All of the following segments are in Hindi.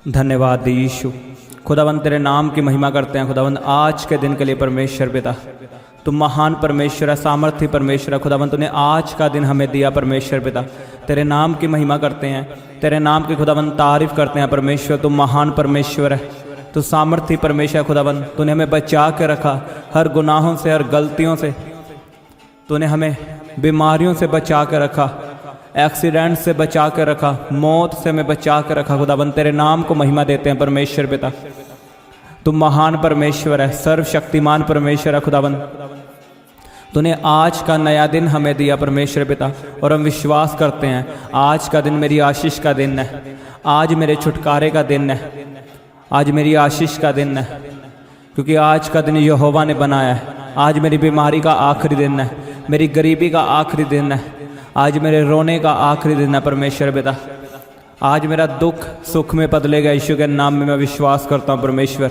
धन्यवाद यीशु। खुदावंद तेरे नाम की महिमा करते हैं। खुदावंद आज के दिन के लिए परमेश्वर पिता, तुम महान परमेश्वर है, सामर्थ्य परमेश्वर है। खुदावंद तूने आज का दिन हमें दिया परमेश्वर पिता, तेरे नाम की महिमा करते हैं, तेरे नाम की खुदावंद तारीफ करते हैं। परमेश्वर तुम महान परमेश्वर है, तू सामर्थ्य परमेश्वर है। खुदावंद तूने हमें बचा के रखा हर गुनाहों से, हर गलतियों से, तूने हमें बीमारियों से बचा के रखा, एक्सीडेंट से बचा के रखा, मौत से हमें बचा के रखा। खुदाबंद तेरे नाम को महिमा देते हैं परमेश्वर पिता, तुम महान परमेश्वर है, सर्वशक्तिमान परमेश्वर है। खुदाबंद तूने आज का नया दिन हमें दिया परमेश्वर पिता, और हम विश्वास करते हैं आज का दिन मेरी आशीष का दिन है, आज मेरे छुटकारे का दिन है, आज मेरी आशीष का दिन है, क्योंकि आज का दिन यहोवा ने बनाया है। आज मेरी बीमारी का आखिरी दिन है, मेरी गरीबी का आखिरी दिन है, आज मेरे रोने का आखिरी दिन है परमेश्वर पिता। आज मेरा दुख सुख में बदलेगा यीशु के नाम में मैं विश्वास करता हूँ परमेश्वर,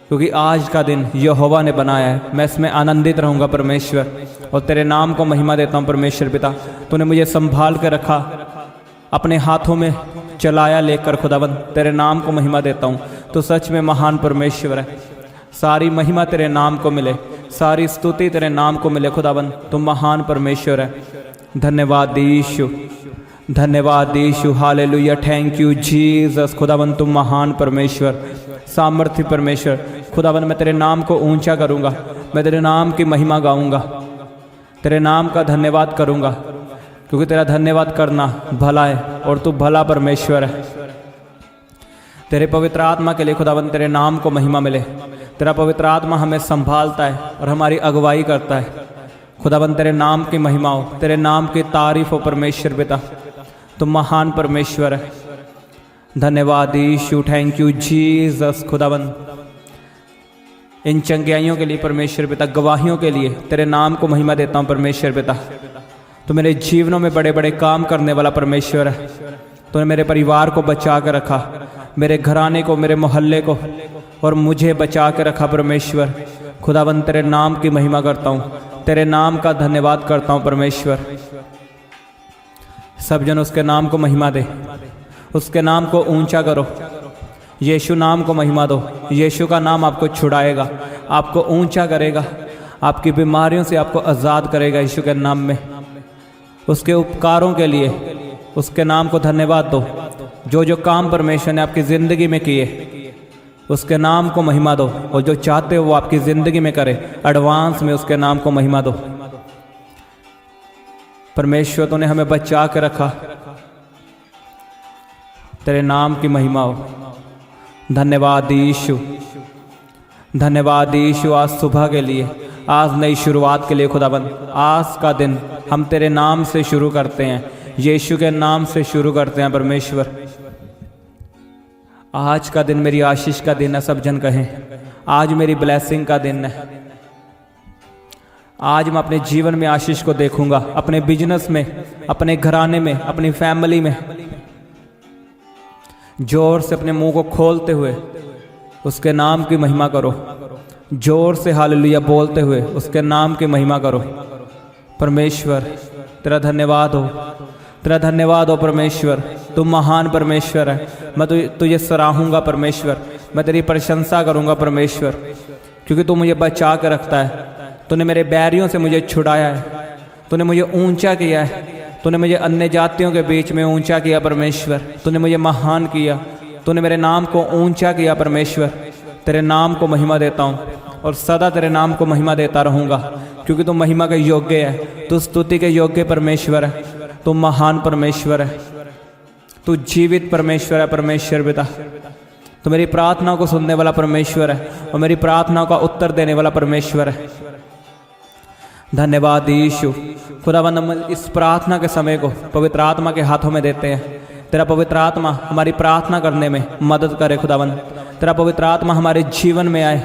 क्योंकि आज का दिन यहोवा ने बनाया है, मैं इसमें आनंदित रहूँगा परमेश्वर, और तेरे नाम को महिमा देता हूँ परमेश्वर पिता। तूने मुझे संभाल कर रखा, अपने हाथों में चलाया लेकर। खुदावंद तेरे नाम को महिमा देता हूँ, तो सच में महान परमेश्वर है। सारी महिमा तेरे नाम को मिले, सारी स्तुति तेरे नाम को मिले। खुदावंद तुम महान परमेश्वर है। धन्यवाद यीशु, धन्यवाद यीशु, हालेलुया, थैंक यू जीसस। खुदावंद तुम महान परमेश्वर, सामर्थ्य परमेश्वर। खुदावंद मैं तेरे नाम को ऊंचा करूँगा, मैं तेरे नाम की महिमा गाऊँगा, तेरे नाम का धन्यवाद करूँगा, क्योंकि तेरा धन्यवाद करना भला है और तू भला परमेश्वर है। तेरे पवित्र आत्मा के लिए खुदावंद तेरे नाम को महिमा मिले। तेरा पवित्र आत्मा हमें संभालता है और हमारी अगुवाई करता है। खुदावंद तेरे नाम की महिमा हो, तेरे नाम की तारीफ हो परमेश्वर पिता, तुम महान परमेश्वर है। धन्यवाद यीशु, थैंक यू जीसस। खुदावंद इन चंगियाइयों के लिए परमेश्वर पिता, गवाहियों के लिए तेरे नाम को महिमा देता हूँ परमेश्वर पिता। तो मेरे जीवनों में बड़े बड़े काम करने वाला परमेश्वर है। तूने मेरे परिवार को बचा के रखा, मेरे घराने को, मेरे मोहल्ले को और मुझे बचा के रखा परमेश्वर। खुदावंद तेरे नाम की महिमा करता हूँ, तेरे नाम का धन्यवाद करता हूँ परमेश्वर। सब जन उसके नाम को महिमा दे, उसके नाम को ऊंचा करो, यीशु नाम को महिमा दो। यीशु का नाम आपको छुड़ाएगा, आपको ऊंचा करेगा, आपकी बीमारियों से आपको आज़ाद करेगा यीशु के नाम में। उसके उपकारों के लिए उसके नाम को धन्यवाद दो। जो जो काम परमेश्वर ने आपकी ज़िंदगी में किए उसके नाम को महिमा दो, और जो चाहते हो वो आपकी ज़िंदगी में करे, एडवांस में उसके नाम को महिमा दो। परमेश्वर तूने हमें बचा के रखा, तेरे नाम की महिमा हो। धन्यवाद यीशु, धन्यवाद यीशु। आज सुबह के लिए, आज नई शुरुआत के लिए खुदाबंद, आज का दिन हम तेरे नाम से शुरू करते हैं, यीशु के नाम से शुरू करते हैं परमेश्वर। आज का दिन मेरी आशीष का दिन है, सब जन कहें आज मेरी ब्लेसिंग का दिन है। आज मैं अपने जीवन में आशीष को देखूंगा, अपने बिजनेस में, अपने घराने में, अपनी फैमिली में। जोर से अपने मुंह को खोलते हुए उसके नाम की महिमा करो, जोर से हालेलुया बोलते हुए उसके नाम की महिमा करो। परमेश्वर तेरा धन्यवाद हो, तेरा धन्यवाद हो परमेश्वर, तुम महान परमेश्वर है। मैं तुझे सराहूंगा परमेश्वर, मैं तेरी प्रशंसा करूंगा परमेश्वर, क्योंकि तू मुझे बचा के रखता है। तूने मेरे बैरियों से मुझे छुड़ाया है, तूने मुझे ऊंचा किया है, तूने मुझे अन्य जातियों के बीच में ऊंचा किया परमेश्वर। तूने मुझे महान किया, तूने मेरे नाम को ऊंचा किया परमेश्वर। तेरे नाम को महिमा देता हूँ और सदा तेरे नाम को महिमा देता रहूँगा, क्योंकि तू महिमा के योग्य है, तू स्तुति के योग्य परमेश्वर है, तू महान परमेश्वर है, तू जीवित परमेश्वर है परमेश्वर पिता। तो मेरी प्रार्थना को सुनने वाला परमेश्वर है और मेरी प्रार्थना का उत्तर देने वाला परमेश्वर है। धन्यवाद यीशु। खुदावंद हम इस प्रार्थना के समय को पवित्र आत्मा के हाथों में देते हैं। तेरा पवित्र आत्मा हमारी प्रार्थना करने में मदद करे खुदावंद, तेरा पवित्र आत्मा हमारे जीवन में आए।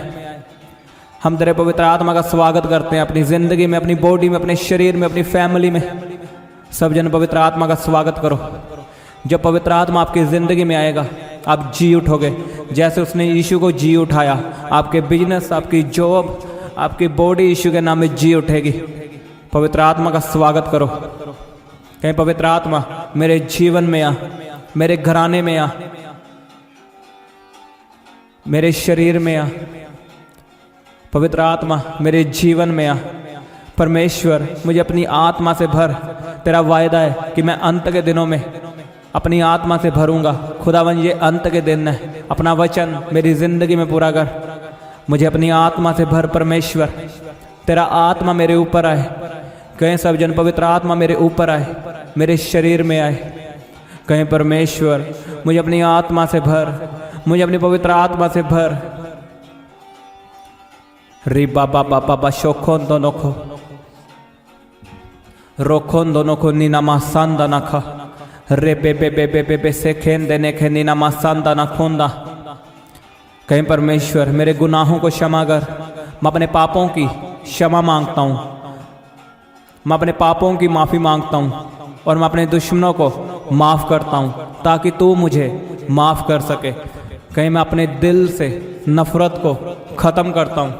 हम तेरे पवित्र आत्मा का स्वागत करते हैं अपनी ज़िंदगी में, अपनी बॉडी में, अपने शरीर में, अपनी फैमिली में। सब जन पवित्र आत्मा का स्वागत करो। जब पवित्र आत्मा आपकी ज़िंदगी में आएगा आप जी उठोगे, जैसे उसने यीशु को जी उठाया। आपके बिजनेस, आपकी जॉब, आपकी बॉडी यीशु के नाम में जी उठेगी। पवित्र आत्मा का स्वागत करो। कहीं पवित्र आत्मा मेरे जीवन में आ, मेरे घराने में आ, मेरे शरीर में आ। पवित्र आत्मा मेरे जीवन में आ। परमेश्वर मुझे अपनी आत्मा से भर। तेरा वायदा है कि मैं अंत के दिनों में अपनी आत्मा से भरूंगा। खुदावन ये अंत के दिन है, अपना वचन मेरी जिंदगी में पूरा कर। मुझे अपनी आत्मा से भर परमेश्वर। तेरा आत्मा मेरे ऊपर आए। कहें सब जन पवित्र आत्मा मेरे ऊपर आए, मेरे शरीर में आए। कहें परमेश्वर मुझे अपनी आत्मा से भर, मुझे अपनी पवित्र आत्मा से भर। री बाबा बाबा बा शोखोन दोनों को रोखोन दोनों को नीना मासांदा ना खा। रे बे बे बे बे बे बे से खेन देने खे नीना मासांदा ना खोंदा। कहीं परमेश्वर मेरे गुनाहों को क्षमा कर। मैं अपने पापों की क्षमा मांगता हूँ। मैं अपने पापों की माफ़ी मांगता हूँ और मैं अपने दुश्मनों को माफ़ करता हूँ ताकि तू मुझे माफ़ कर सके। कहीं मैं अपने दिल से नफ़रत को ख़त्म करता हूँ।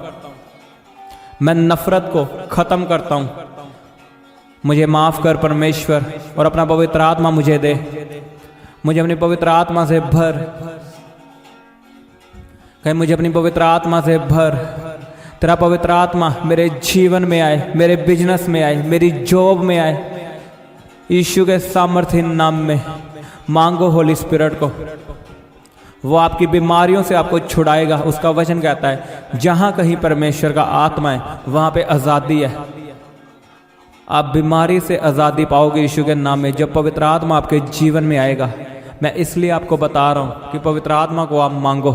मैं नफ़रत को ख़त्म करता हूँ। मुझे माफ़ कर परमेश्वर और अपना पवित्र आत्मा मुझे दे। मुझे अपनी पवित्र आत्मा से भर। कहीं मुझे अपनी पवित्र आत्मा से भर। तेरा पवित्र आत्मा मेरे जीवन में आए, मेरे बिजनेस में आए, मेरी जॉब में आए। यीशु के सामर्थ्य नाम में मांगो होली स्पिरिट को। वो आपकी बीमारियों से आपको छुड़ाएगा। उसका वचन कहता है जहाँ कहीं परमेश्वर का आत्मा है वहाँ पे आज़ादी है। आप बीमारी से आज़ादी पाओगे यीशु के नाम में जब पवित्र आत्मा आपके जीवन में आएगा। मैं इसलिए आपको बता रहा हूँ कि पवित्र आत्मा को आप मांगो।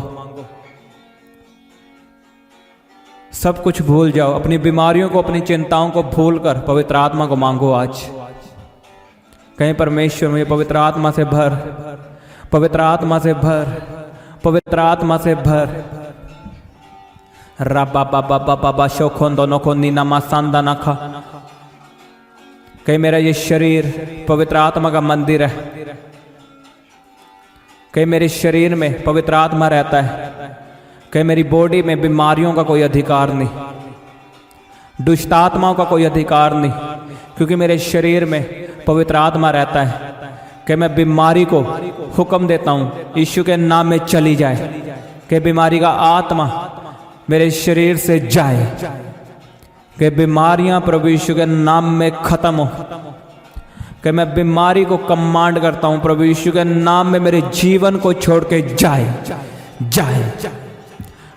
सब कुछ भूल जाओ, अपनी बीमारियों को, अपनी चिंताओं को भूल कर पवित्र आत्मा को मांगो आज। कहीं परमेश्वर मुझे पवित्र आत्मा से भर, पवित्र आत्मा से भर, पवित्र आत्मा से भर। रबा बाबा बाबा बा शोखों दोनों को नीना मासांदा ना खा। कहीं मेरा ये शरीर पवित्र आत्मा का मंदिर है। कहीं मेरे शरीर में पवित्र आत्मा रहता है। कहीं मेरी बॉडी में बीमारियों का कोई अधिकार नहीं, दुष्ट आत्माओं का कोई अधिकार नहीं, क्योंकि मेरे शरीर में पवित्र आत्मा रहता है। कि मैं बीमारी को हुक्म देता हूँ यीशु के नाम में चली जाए। कि बीमारी का आत्मा मेरे शरीर से जाए। कि बीमारियां प्रभु यीशु के नाम में खत्म हो। कि मैं बीमारी को कमांड करता हूं प्रभु यीशु के नाम में मेरे जीवन को छोड़ के जाए जाए।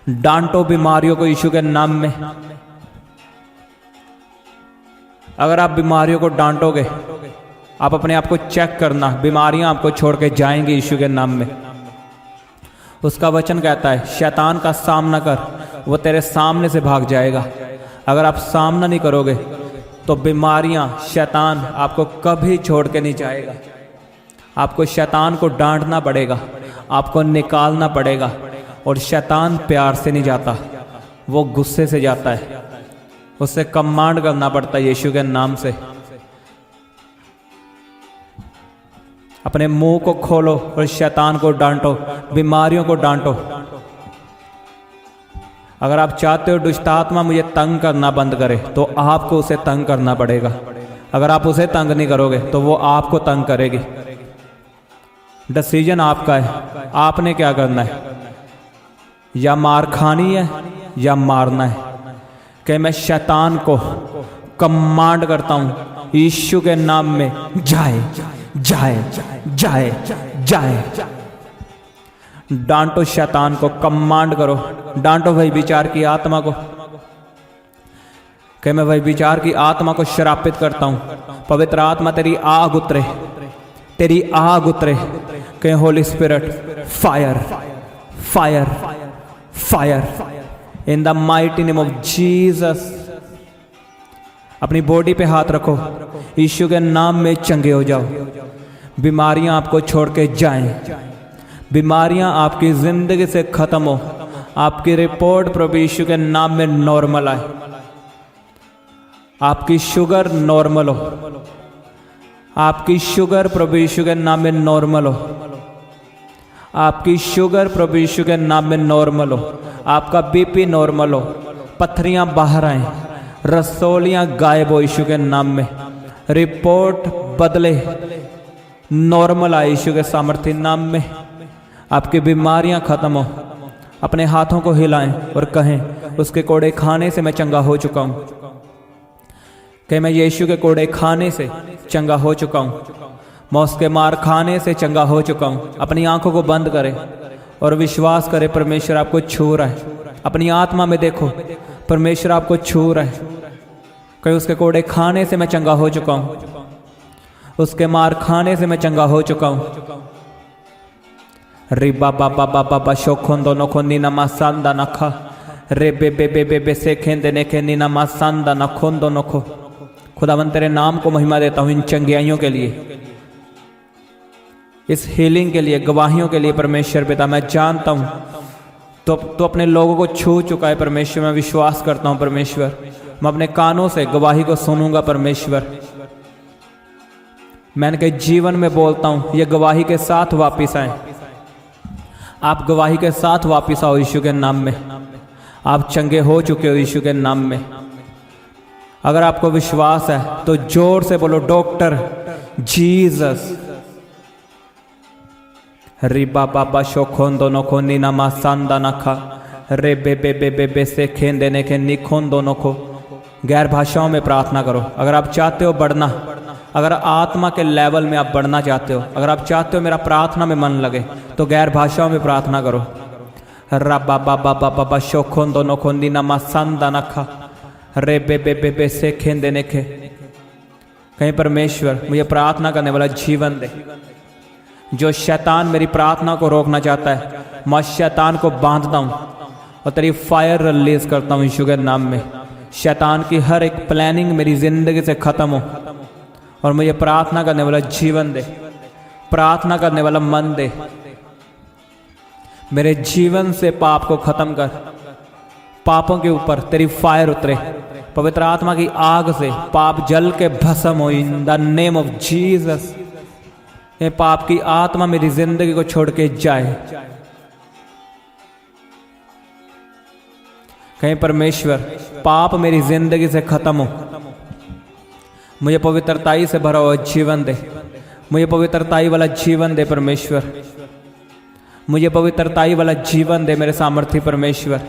डांटो बीमारियों को यीशु के नाम में। अगर आप बीमारियों को डांटोगे, आप अपने आप को चेक करना, बीमारियां आपको छोड़ के जाएंगी यीशु के नाम में। उसका वचन कहता है शैतान का सामना कर, वो तेरे सामने से भाग जाएगा। अगर आप सामना नहीं करोगे तो बीमारियां, शैतान आपको कभी छोड़ के नहीं जाएगा। आपको शैतान को डांटना पड़ेगा, आपको निकालना पड़ेगा। और शैतान प्यार से नहीं जाता, वो गुस्से से जाता है। उससे कमांड करना पड़ता है यीशु के नाम से। अपने मुंह को खोलो और शैतान को डांटो, बीमारियों को डांटो। अगर आप चाहते हो दुष्ट आत्मा मुझे तंग करना बंद करे तो आपको उसे तंग करना पड़ेगा। अगर आप उसे तंग नहीं करोगे तो वो आपको तंग करेगी। डिसीजन आपका है, आपने क्या करना है। या मार खानी है या मारना है। कि मैं शैतान को कमांड करता हूं यीशु के नाम में, जाए जाए जाए जाए। डांटो शैतान को, कमांड करो। डांटो वही विचार की आत्मा को। कि मैं वही विचार की आत्मा को श्रापित करता हूं। पवित्र आत्मा तेरी आग उतरे, तेरी आग उतरे। कि Holi spirit fire fire fire in the mighty name of Jesus. अपनी बॉडी पे हाथ रखो, यीशु के नाम में चंगे हो जाओ। बीमारियां आपको छोड़ के जाएं, बीमारियां आपकी जिंदगी से खत्म हो। आपकी रिपोर्ट प्रभु यीशु के नाम में नॉर्मल आए। आपकी शुगर नॉर्मल हो, आपकी शुगर प्रभु यीशु के नाम में नॉर्मल हो। आपकी शुगर प्रभु यीशु के नाम में नॉर्मल हो। आपका बीपी नॉर्मल हो। पत्थरियां बाहर आए, रसौलियां गायब हो यीशु के नाम में। रिपोर्ट बदले, नॉर्मल आए यीशु के सामर्थ्य नाम में। आपकी बीमारियां खत्म हो, अपने हाथों को हिलाएं और कहें उसके कोड़े खाने से मैं चंगा हो चुका हूँ। कि मैं यीशु के कोड़े खाने से चंगा हो चुका हूँ, मैं उसके मार खाने से चंगा हो चुका हूँ। अपनी आंखों को बंद करें और विश्वास करें परमेश्वर आपको छू रहा है। अपनी आत्मा में देखो परमेश्वर आपको छू रहा है। कहीं उसके कोड़े खाने से मैं चंगा हो चुका हूँ, उसके मार खाने से मैं चंगा हो चुका हूँ। रे बाबा बाबा बाबा शोखोंदो नखो नीना मासांदा नखा रे बे बे बे बे बे से खेंदे नेखे नीना मासांदा नखोंदो नखो। खुदावन तेरे नाम को महिमा देता हूँ इन चंगियाइयों के लिए, इस हीलिंग के लिए, गवाहियों के लिए। परमेश्वर पिता मैं जानता हूँ तो अपने लोगों को छू चुका है परमेश्वर। मैं विश्वास करता हूँ परमेश्वर, मैं अपने कानों से गवाही को सुनूंगा परमेश्वर। मैं इनके जीवन में बोलता हूँ ये गवाही के साथ वापिस आए। आप गवाही के साथ वापिस आओ यीशु के नाम में। आप चंगे हो चुके हो यीशु के नाम में। अगर आपको विश्वास है तो जोर से बोलो डॉक्टर जीसस। रिबा बाबा शोखोंदो नखो नीना मासांदा नखा रे बे बे बे बे बे से खेंदे ने के निखोंदो नखो। गैर भाषाओं में प्रार्थना करो अगर आप चाहते हो बढ़ना, अगर आत्मा के लेवल में आप बढ़ना चाहते हो, अगर आप चाहते हो मेरा प्रार्थना में मन लगे तो गैर भाषाओं में प्रार्थना करो। रबा बाबा बाबा शोखोंदो नखो नीना मासांदा नखा रे बे बे बे बे से खेंदे ने के। कहीं परमेश्वर मुझे प्रार्थना करने वाला जीवन दे। जो शैतान मेरी प्रार्थना को रोकना चाहता है मैं शैतान को बांधता हूँ और तेरी फायर रिलीज करता हूँ यीशु के नाम में। शैतान की हर एक प्लानिंग मेरी जिंदगी से खत्म हो और मुझे प्रार्थना करने वाला जीवन दे, प्रार्थना करने वाला मन दे। मेरे जीवन से पाप को खत्म कर, पापों के ऊपर तेरी फायर उतरे, पवित्र आत्मा की आग से पाप जल के भस्म हो in the name of Jesus. ये पाप की आत्मा मेरी जिंदगी को छोड़ के जाए। कहीं परमेश्वर पाप मेरी जिंदगी से खत्म हो, मुझे पवित्रताई से भरा हुआ जीवन दे, मुझे पवित्रताई वाला जीवन दे परमेश्वर, मुझे पवित्रताई वाला जीवन दे मेरे सामर्थी परमेश्वर।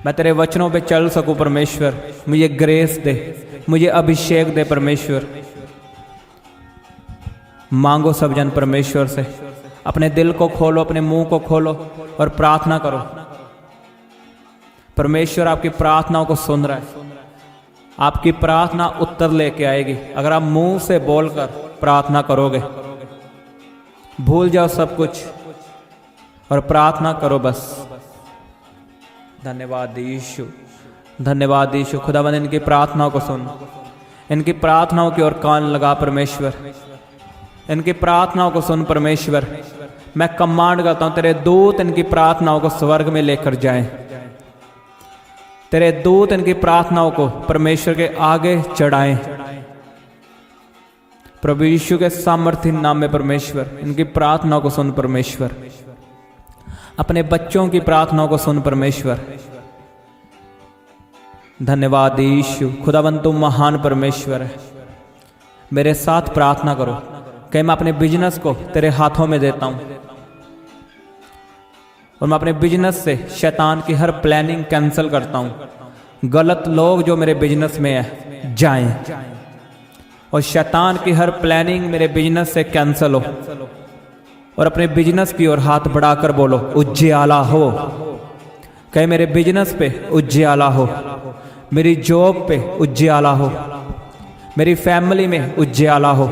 मैं तेरे वचनों पे चल सकूं परमेश्वर, मुझे ग्रेस दे, मुझे अभिषेक दे परमेश्वर। मांगो सब जन परमेश्वर से, अपने दिल को खोलो, अपने मुंह को खोलो और प्रार्थना करो। परमेश्वर आपकी प्रार्थनाओं को सुन रहा है, आपकी प्रार्थना उत्तर लेके आएगी अगर आप मुंह से बोलकर प्रार्थना करोगे। भूल जाओ सब कुछ और प्रार्थना करो बस। धन्यवाद यीशु, धन्यवाद यीशु। खुदावंद इनकी प्रार्थनाओं को सुन, इनकी प्रार्थनाओं की ओर कान लगा परमेश्वर, इनकी प्रार्थनाओं को सुन परमेश्वर। मैं कमांड करता हूं तेरे दूत इनकी प्रार्थनाओं को स्वर्ग में लेकर जाएं, तेरे दूत इनकी प्रार्थनाओं को परमेश्वर के आगे चढ़ाएं। प्रभु यीशु के सामर्थ्य नाम में परमेश्वर इनकी प्रार्थनाओं को सुन परमेश्वर। अपने बच्चों की प्रार्थनाओं को सुन परमेश्वर। धन्यवाद यीशु। खुदावंद तुम महान परमेश्वर है। मेरे साथ प्रार्थना करो कि मैं अपने बिजनेस को तेरे हाथों में देता हूं और मैं अपने बिजनेस से शैतान की हर प्लानिंग कैंसिल करता हूं। गलत लोग जो मेरे बिजनेस में है जाएं और शैतान की हर प्लानिंग मेरे बिजनेस से कैंसिल हो। और अपने बिजनेस की ओर हाथ बढ़ाकर बोलो उज्ज्वला हो। कहे मेरे बिजनेस पे उज्ज्वला हो, मेरी जॉब पे उज्ज्वला हो, मेरी फैमिली में उज्ज्वला हो।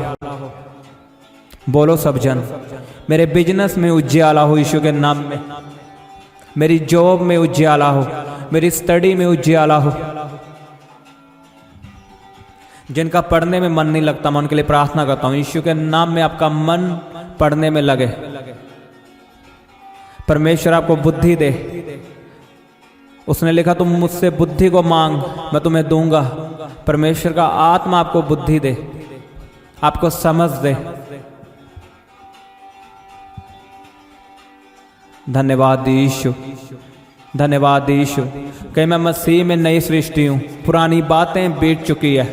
बोलो सब जन, मेरे बिजनेस में उज्ज्वला हो यीशु के नाम में, मेरी जॉब में उज्ज्वला हो, मेरी स्टडी में उज्ज्वला हो। जिनका पढ़ने में मन नहीं लगता मैं उनके लिए प्रार्थना करता हूं यीशु के नाम में आपका मन पढ़ने में लगे। परमेश्वर आपको बुद्धि दे। उसने लिखा तुम मुझसे बुद्धि को मांग मैं तुम्हें दूंगा। परमेश्वर का आत्मा आपको बुद्धि दे, आपको समझ दे। धन्यवाद यीशु, धन्यवाद यीशु। कि मैं मसीह में नई सृष्टि हूं, पुरानी बातें बीत चुकी है,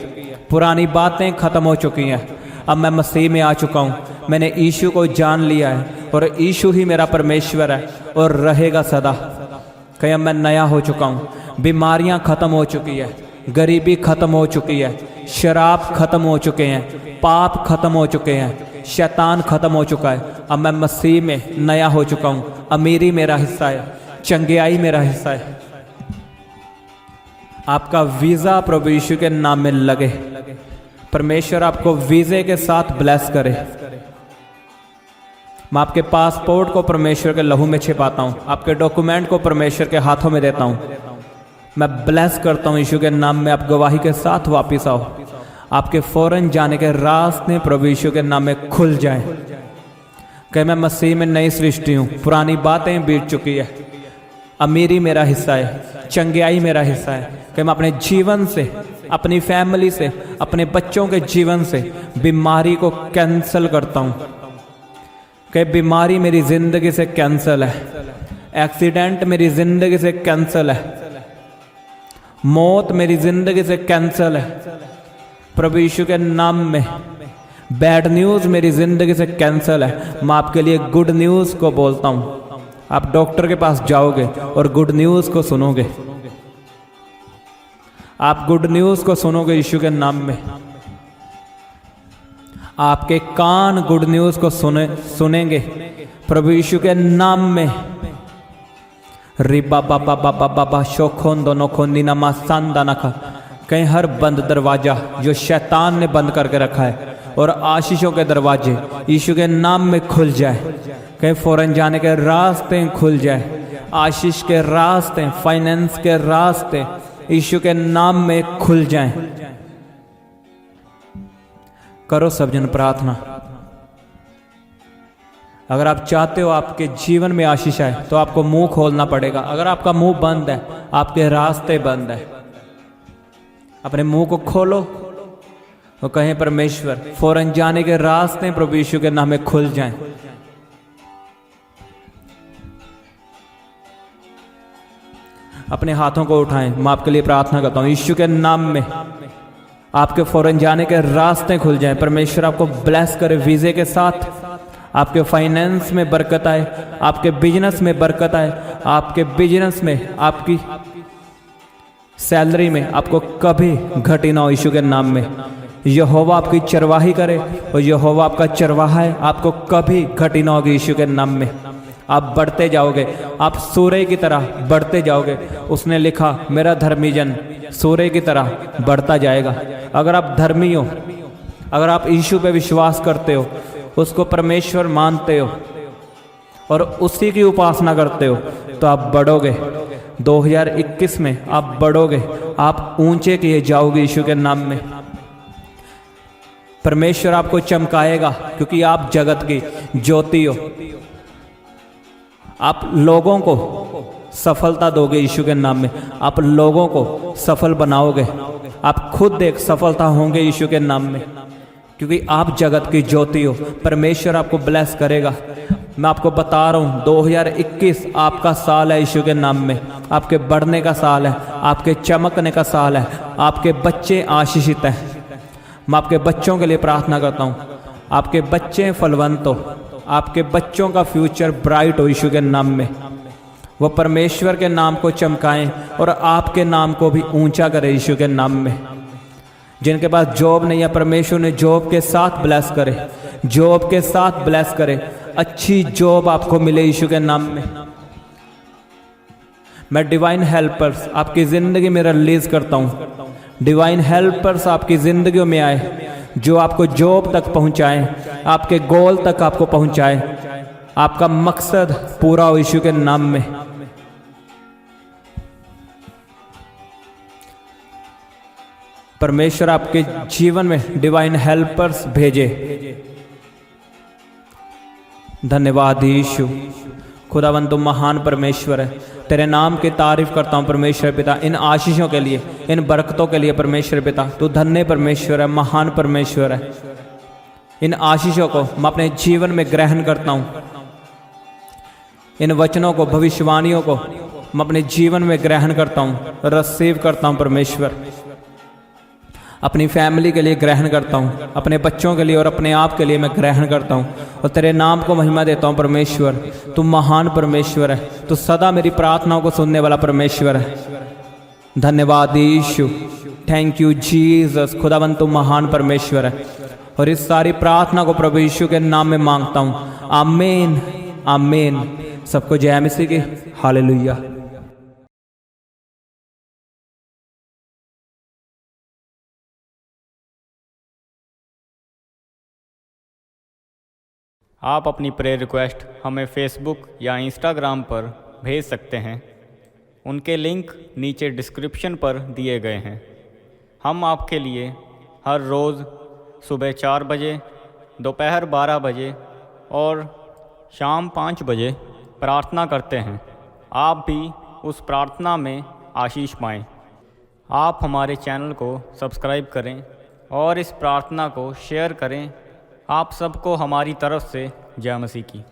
पुरानी बातें खत्म हो चुकी हैं। अब मैं मसीह में आ चुका हूं, मैंने यीशु को जान लिया है और यीशु ही मेरा परमेश्वर है और रहेगा सदा। कहीं मैं नया हो चुका हूँ, बीमारियाँ खत्म हो चुकी है, गरीबी खत्म हो चुकी है, शराब खत्म हो चुके हैं, पाप खत्म हो चुके हैं, शैतान खत्म हो चुका है। अब मैं मसीह में नया हो चुका हूँ। अमीरी मेरा हिस्सा है, चंगियाई मेरा हिस्सा है। आपका वीज़ा प्रभु यीशु के नाम में लगे। परमेश्वर आपको वीज़े के साथ ब्लेस करे। मैं आपके पासपोर्ट को परमेश्वर के लहू में छिपाता हूँ, आपके डॉक्यूमेंट को परमेश्वर के हाथों में देता हूँ। मैं ब्लेस करता हूँ यीशु के नाम में। आप गवाही के साथ वापिस आओ। आपके फौरन जाने के रास्ते प्रभु यीशु के नाम में खुल जाएं। कि मैं मसीह में नई सृष्टि हूँ, पुरानी बातें बीत चुकी है। अमीरी मेरा हिस्सा है, चंगियाई मेरा हिस्सा है। कि मैं अपने जीवन से, अपनी फैमिली से, अपने बच्चों के जीवन से बीमारी को कैंसिल करता हूँ। कि बीमारी मेरी जिंदगी से कैंसिल है, एक्सीडेंट मेरी जिंदगी से कैंसिल है, मौत मेरी जिंदगी से कैंसिल है। प्रभु यीशु के नाम में बैड न्यूज़ मेरी जिंदगी से कैंसिल है। मैं आपके लिए गुड न्यूज़ को बोलता हूँ। आप डॉक्टर के पास जाओगे और गुड न्यूज़ को सुनोगे। आप गुड न्यूज़ को सुनोगे यीशु के नाम में। आपके कान गुड न्यूज़ को सुनेंगे प्रभु यीशु के नाम में। रिबा बाबा बाबा बाबा शोखों दोनों खोंदी नमा सांदा नखा। कहीं हर बंद दरवाजा जो शैतान ने बंद करके रखा है और आशीषों के दरवाजे यीशु के नाम में खुल जाए। कहीं फौरन जाने के रास्ते खुल जाए, आशीष के रास्ते, फाइनेंस के रास्ते यीशु के नाम में खुल जाएं। करो सब जन प्रार्थना। अगर आप चाहते हो आपके जीवन में आशीष आए तो आपको मुंह खोलना पड़ेगा। अगर आपका मुंह बंद है, आपके रास्ते बंद है। अपने मुंह को खोलो और कहें परमेश्वर फौरन जाने के रास्ते प्रभु यीशु के नाम में खुल जाएं। अपने हाथों को उठाएं। मैं आपके लिए प्रार्थना करता हूँ यीशु के नाम में आपके फौरन जाने के रास्ते खुल जाएं। परमेश्वर आपको ब्लेस करे वीज़े के साथ। आपके फाइनेंस में बरकत आए, आपके बिजनेस में बरकत आए, आपके बिजनेस में, आपकी सैलरी में आपको कभी घटी ना हो यीशु के नाम में। यहोवा आपकी चरवाही करे और यहोवा आपका चरवाहा है, आपको कभी घटी ना होगी यीशु के नाम में। आप बढ़ते जाओगे, आप सूर्य की तरह बढ़ते जाओगे। उसने लिखा मेरा धर्मी जन सूर्य की तरह बढ़ता जाएगा। अगर आप धर्मी हो, अगर आप यीशु पे विश्वास करते हो, उसको परमेश्वर मानते हो और उसी की उपासना करते हो तो आप बढ़ोगे। 2021 में आप बढ़ोगे, आप ऊंचे किए जाओगे यीशु के नाम में। परमेश्वर आपको चमकाएगा क्योंकि आप जगत की ज्योति हो। आप लोगों को सफलता दोगे यीशु के नाम में। आप लोगों को सफल बनाओगे। आप खुद एक सफलता होंगे यीशु के नाम में क्योंकि आप जगत की ज्योति हो। परमेश्वर आपको ब्लेस करेगा। मैं आपको बता रहा हूँ 2021 आपका साल है यीशु के नाम में। आपके बढ़ने का साल है, आपके चमकने का साल है। आपके बच्चे आशीषित हैं। मैं आपके बच्चों के लिए प्रार्थना करता हूँ, आपके बच्चे फलवंत हो, आपके बच्चों का फ्यूचर ब्राइट हो यीशु के नाम में। वो परमेश्वर के नाम को चमकाएं और आपके नाम को भी ऊंचा करें यीशु के नाम में। जिनके पास जॉब नहीं है, परमेश्वर ने जॉब के साथ ब्लेस करे, जॉब के साथ ब्लेस करे। अच्छी जॉब आपको मिले यीशु के नाम में। मैं डिवाइन हेल्पर्स आपकी ज़िंदगी में रिलीज करता हूँ। डिवाइन हेल्पर्स आपकी ज़िंदगियों में आए जो आपको जॉब तक पहुँचाएं, आपके गोल तक आपको पहुँचाएं, आपका मकसद पूरा हो यीशु के नाम में। परमेश्वर आपके जीवन में डिवाइन हेल्पर्स भेजे। धन्यवाद यीशु। खुदावन तुम महान परमेश्वर है। तेरे नाम की तारीफ करता हूँ परमेश्वर पिता, इन आशीषों के लिए, इन बरकतों के लिए परमेश्वर पिता। तू धन्य परमेश्वर है, महान परमेश्वर है। इन आशीषों को मैं अपने जीवन में ग्रहण करता हूँ। इन वचनों को, भविष्यवाणियों को मैं अपने जीवन में ग्रहण करता हूँ, रिसीव करता हूँ परमेश्वर। अपनी फैमिली के लिए ग्रहण करता हूँ, अपने बच्चों के लिए और अपने आप के लिए मैं ग्रहण करता हूँ और तेरे नाम को महिमा देता हूँ। परमेश्वर तू महान परमेश्वर है, तू सदा मेरी प्रार्थनाओं को सुनने वाला परमेश्वर है। धन्यवाद यीशु, थैंक यू जीसस। खुदावन तू महान परमेश्वर है और इस सारी प्रार्थना को प्रभु यीशु के नाम में मांगता हूँ। आमीन आमीन। सबको जय मसीह की। हालेलुया। आप अपनी प्रेयर रिक्वेस्ट हमें फेसबुक या इंस्टाग्राम पर भेज सकते हैं। उनके लिंक नीचे डिस्क्रिप्शन पर दिए गए हैं। हम आपके लिए हर रोज़ सुबह 4 बजे, दोपहर 12 बजे और शाम 5 बजे प्रार्थना करते हैं। आप भी उस प्रार्थना में आशीष पाएं। आप हमारे चैनल को सब्सक्राइब करें और इस प्रार्थना को शेयर करें। आप सबको हमारी तरफ से जय मसीह की।